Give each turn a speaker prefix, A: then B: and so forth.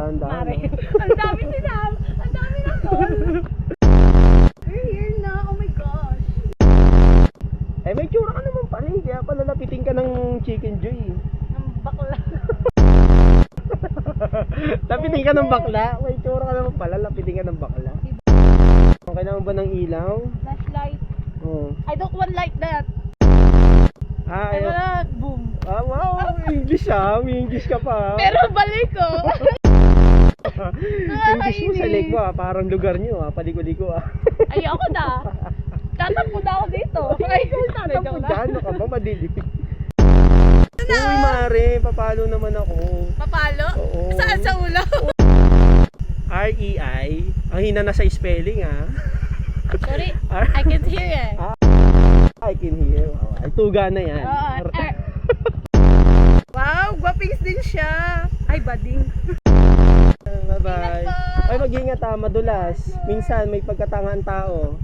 A: dahan-dahan.
B: Mare. Ang dami sinam. Ang dami na call. We're here na. Oh my gosh.
A: Eh, may tsura ka naman pala eh. Kaya pala lapitin ka ng Chicken Joy.
B: Ang bakla.
A: Lapitin ka ng bakla. May tsura ka naman pala. Lapitin ka ng bakla. Okay naman ba ng ilaw?
B: Flashlight.
A: Oo.
B: I don't want like that.
A: Ah,
B: I
A: ayaw.
B: wanna boom.
A: Ah, wow. English ah. May English ka pa.
B: Pero balik ko.
A: English mo sa leg mo ah. Parang lugar nyo ah. Paliko-liko ah.
B: Ayoko na. Tatampo na ako dito. Ay,
A: Tatampo dyan. Ano ka ba? Madilim. Uy, Mare. Papalo naman ako.
B: Papalo?
A: Oo.
B: Saan sa ulo?
A: R-E-I. Ang hina na sa spelling ah.
B: Sorry, I can't hear it.
A: I can hear. Ay, tuga na yan.
B: Wow, guwapings din siya. Ay, bading.
A: Bye-bye.
B: Ingat po.
A: Ay, mag-ingat ah. Madulas. Minsan may pagkatangaan tao.